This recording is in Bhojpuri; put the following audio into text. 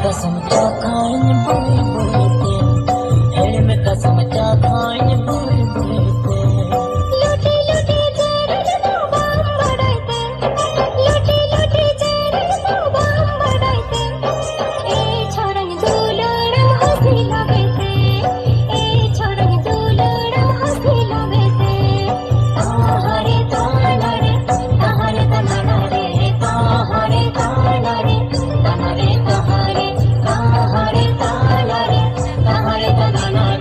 कसम क्या खाएं बुरे बुरे दिन में कसम क्या खाएं बुरे बुरे दिन लुटी लुटी जेरे तो बाम बढ़ाते लुटी लुटी जेरे तो बाम बढ़ाते ए छोरंग दुलड़ हंसी लगेते ए छोरंग दुलड़ हंसी लगेते ताहरे ताना रे ताहरे ताना रे ताहरे ताना रे ताहरे ताहरे ताहरे ताना रे ताहरे ताना